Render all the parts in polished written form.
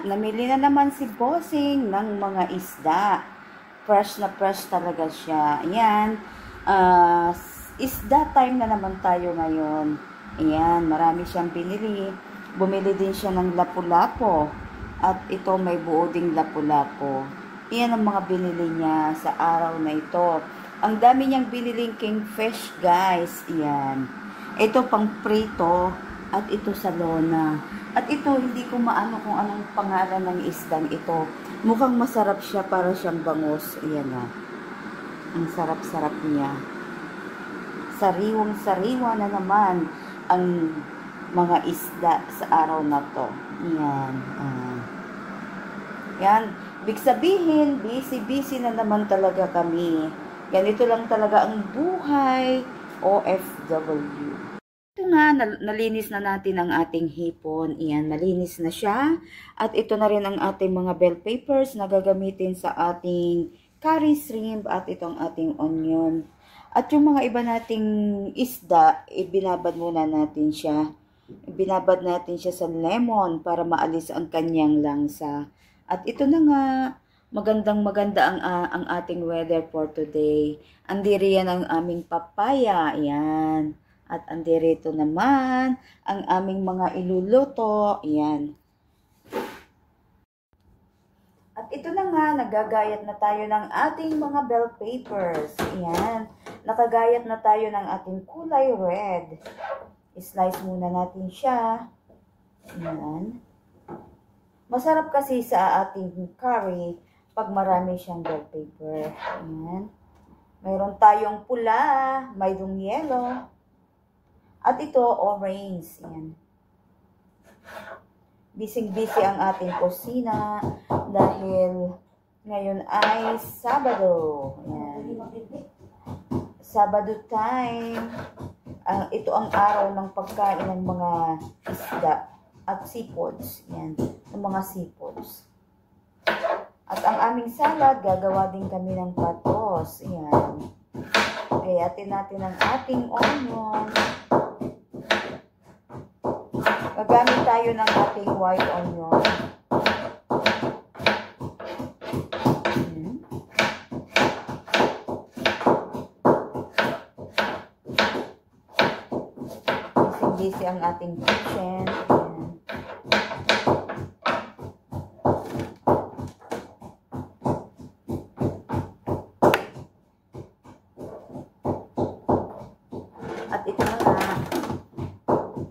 namili na naman si Bossing ng mga isda. Fresh na fresh talaga siya. Ayan. Isda time na naman tayo ngayon. Ayan, marami siyang binili. Bumili din siya ng lapu-lapo. At ito may buo ding lapu-lapo. Ayan ang mga binili niya sa araw na ito. Ang dami niyang biniling kingfish, guys. Ayan. Ito pang prito. At ito sa lona. At ito, hindi ko maano kung anong pangalan ng isdang ito. Mukhang masarap siya, para siyang bangus. Ayan o. Ang sarap-sarap niya. Sariwang-sariwa na naman ang mga isda sa araw na to. Ayan. Yan. Ibig sabihin, busy-busy na naman talaga kami. Ganito lang talaga ang buhay OFW. Ito nga, nalinis na natin ang ating hipon. Iyan, malinis na siya. At ito na rin ang ating mga bell peppers na gagamitin sa ating curry shrimp at itong ating onion. At yung mga iba nating isda, ibinabad muna natin siya. Ibinabad natin siya sa lemon para maalis ang kanyang langsa. At ito na nga, magandang-maganda ang ating weather for today. Andiri yan ang aming papaya. Ayan. At andirito naman ang aming mga iluluto. Ayan. At ito na nga, nagagayat na tayo ng ating mga bell peppers. Ayan. Nakagayat na tayo ng ating kulay red. I-slice muna natin siya. Ayan. Masarap kasi sa ating curry pag marami siyang bell pepper. Ayan. Mayroon tayong pula, mayroong yellow. At ito, orange. Ayan. Bising-busy ang ating kusina dahil ngayon ay Sabado. Ayan. Sabado time. Ito ang araw ng pagkain ng mga isda at seafoods. Ayan. Ng mga seafoods. At ang aming salad, gagawa din kami ng patos. Ayan. Gayatin natin ang ating onion. Gagamit tayo ng ating white onion. Busy ang ating kitchen. At ito na nga.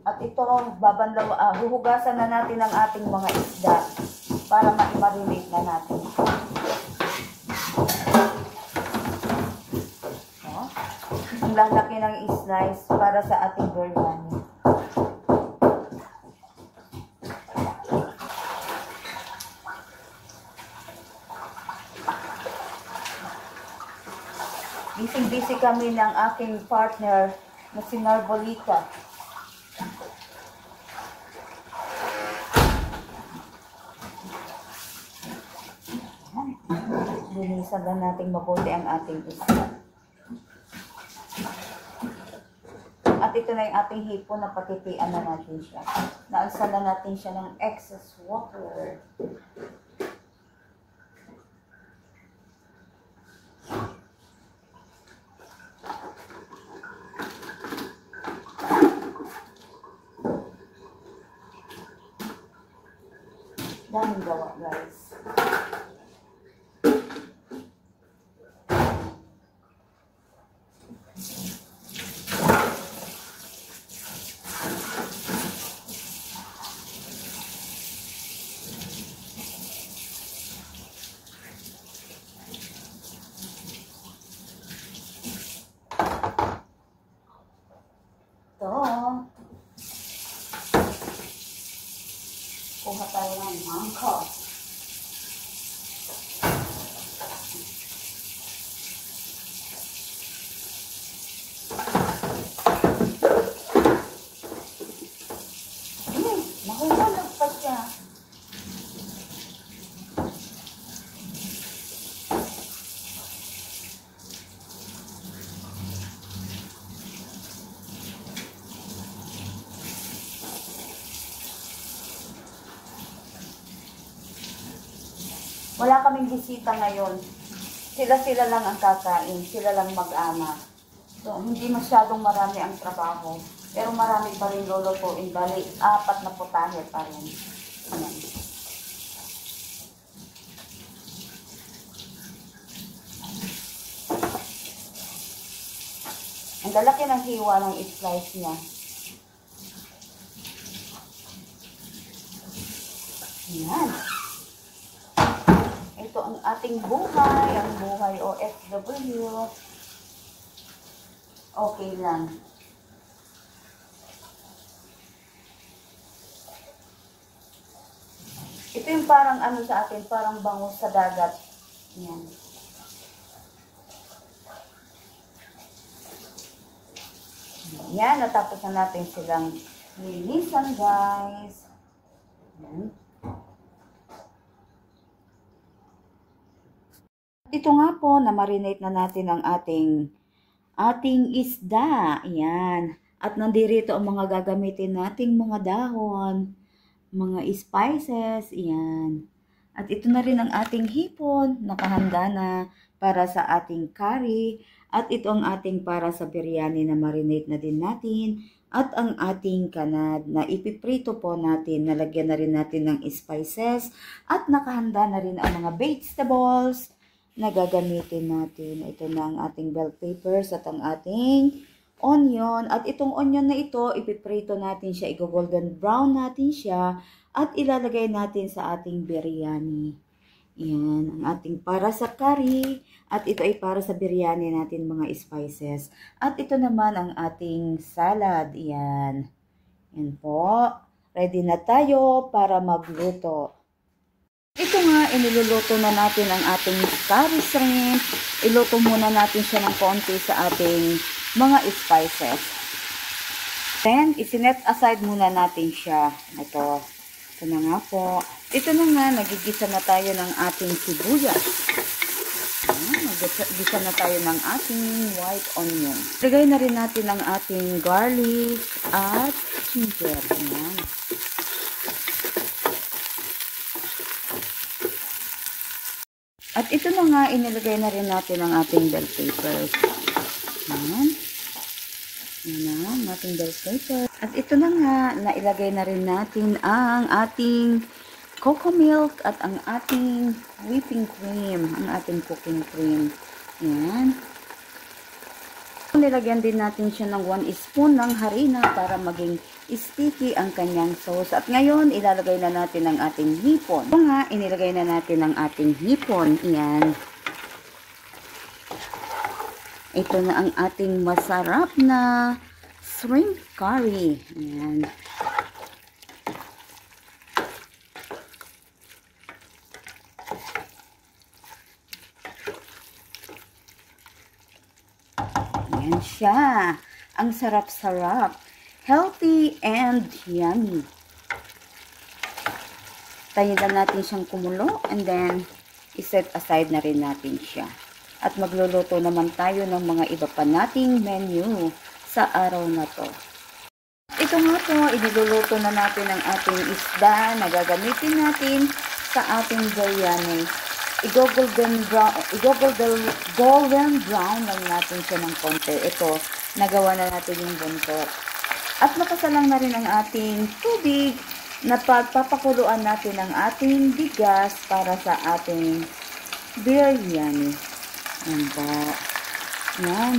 At ito, huhugasan na natin ang ating mga isda para ma-marinate na natin. Oh, ang lalaki ng slice para sa ating biryani. Busy kami ng aking partner na si Narbolita. Linisan lang natin mabuti ang ating isda. At ito na yung ating hipon na patitian na natin siya. Naalsan na natin siya ng excess water. Daming gawa, guys. Kuha tayo ng mangkok. Wala kaming bisita ngayon. Sila lang ang kakain. Sila lang mag-ama. So, hindi masyadong marami ang trabaho. Pero marami pa rin lulutuin. Bali, 4 na putahe pa rin. Ayan. Ang lalaki ng hiwa ng slice niya. Ayan. Ito ang ating buhay. Ang buhay OFW. Okay lang. Ito yung parang ano sa atin, parang bangus sa dagat. Ayan. Ayan, natapos na natin silang linisan, guys. Ayan. Ito nga po, na-marinate na natin ang ating isda. Ayan. At nandirito ang mga gagamitin nating mga dahon, mga spices. Ayan. At ito na rin ang ating hipon. Nakahanda na para sa ating curry. At ito ang ating para sa biryani na marinate na din natin. At ang ating kanad na ipiprito po natin. Nalagyan na rin natin ng spices. At nakahanda na rin ang mga vegetables na gagamitin natin. Ito na ang ating bell peppers at ang ating onion. At itong onion na ito, ipiprito natin siya, i-golden brown natin siya, at ilalagay natin sa ating biryani. Yan, ang ating para sa curry, at ito ay para sa biryani natin mga spices. At ito naman ang ating salad. Yan. Yan po. Ready na tayo para magluto. Ito nga, iniluluto na natin ang ating curry shrimp. Iluto muna natin siya ng konti sa ating mga spices. Then, isinet aside muna natin siya. Ito na nga po. Ito na nga, nagigisa na tayo ng ating sibuyas. Nagigisa na tayo ng ating white onion. Lagay na rin natin ang ating garlic at ginger. Ayan. At ito na nga, inilagay na rin natin ang ating bell peppers. Ayan. Ayan na, ang ating bell peppers. At ito na nga, nailagay na rin natin ang ating cocoa milk at ang ating whipping cream, ang ating cooking cream. Ayan. Nilagyan din natin siya ng 1 spoon ng harina para maging sticky ang kanyang sauce. At ngayon, ilalagay na natin ang ating hipon. Ito nga, inilagay na natin ang ating hipon. Ayan. Ito na ang ating masarap na shrimp curry. Ayan. Ayan siya. Ang sarap-sarap. Healthy and yummy. Tayo lang natin siyang kumulo and then iset aside na rin natin siya. At magluluto naman tayo ng mga iba pa nating menu sa araw na to. Ito nga po, iniluluto na natin ang ating isda na gagamitin natin sa ating biryani. I-golden brown lang natin siya ng konti. Ito, nagawa na natin yung buntot. At nakasalang na rin ang ating tubig na pagpapakuluan natin ang ating bigas para sa ating biryani. Yan po. Yan.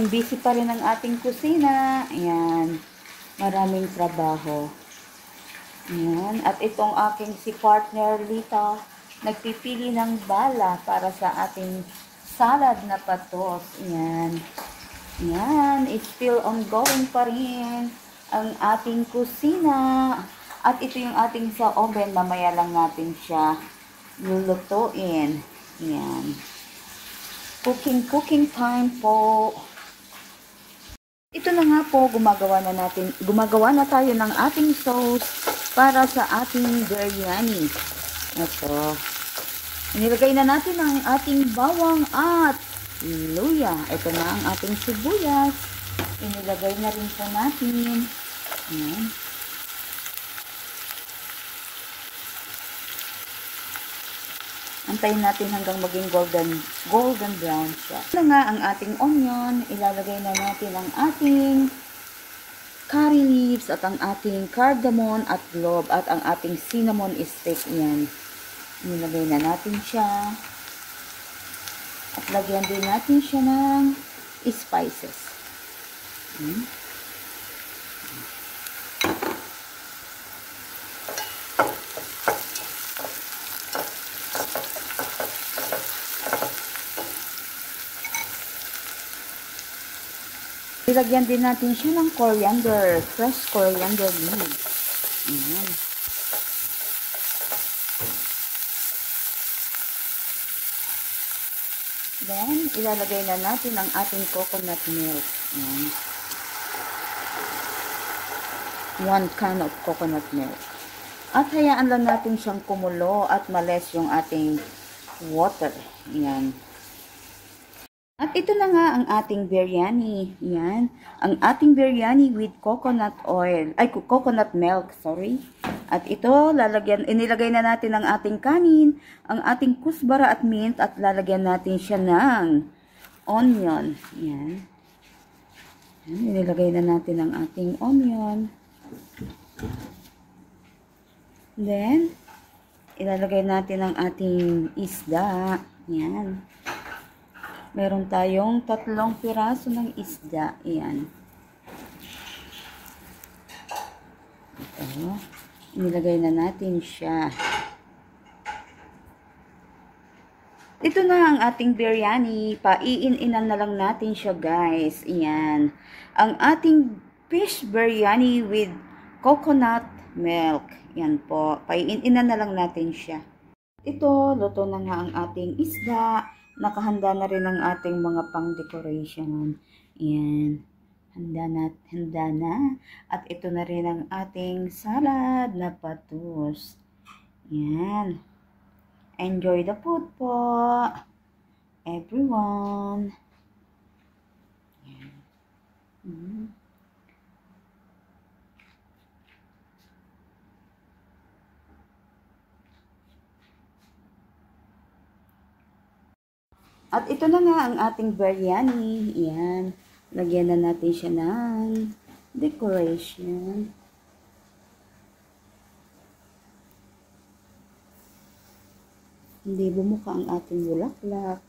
Busy pa rin ang ating kusina. Ayan. Maraming trabaho. Ayan. At itong aking si partner Lita, nagpipili ng bala para sa ating salad na patos. Ayan. Ayan. It's still ongoing pa rin ang ating kusina. At ito yung ating sa oven. Mamaya lang natin siya lulutuin. Ayan. Cooking time po. Ito na nga po, gumagawa na tayo ng ating sauce para sa ating biryani. Ito. Inilagay na natin ang ating bawang at luya. Ito na ang ating sibuyas. Inilagay na rin po natin. Ayan. Antayin natin hanggang maging golden brown siya. Ito na nga ang ating onion. Ilalagay na natin ang ating curry leaves at ang ating cardamom at clove at ang ating cinnamon stick. Yan. Nilagay na natin siya. At lagyan din natin siya ng spices. Ilagyan din natin siya ng coriander, fresh coriander leaves. Ayan. Then, ilalagay na natin ang ating coconut milk. Ayan. 1 can of coconut milk. At hayaan lang natin siyang kumulo at males yung ating water. Ayan. At ito na nga ang ating biryani. Yan. Ang ating biryani with coconut oil. Ay, coconut milk, sorry. At ito, inilagay na natin ang ating kanin, ang ating kusbara at mint, at lalagyan natin siya ng onion. Yan. Yan. Inilagay na natin ang ating onion. Then, ilalagay natin ang ating isda. Yan. Meron tayong 3 piraso ng isda. Ayan. Ito. Inilagay na natin siya. Ito na ang ating biryani. Paiin-inan na lang natin siya, guys. Ayan. Ang ating fish biryani with coconut milk. Ayan po. Paiin-inan na lang natin siya. Ito, luto na nga ang ating isda. Nakahanda na rin ang ating mga pang-decoration. Ayan. Handa na. At ito na rin ang ating salad na patus. Ayan. Enjoy the food po, everyone. Ayan. At ito na nga ang ating biryani. Ayan. Lagyan na natin siya ng decoration. Hindi bumuka ang ating bulaklak.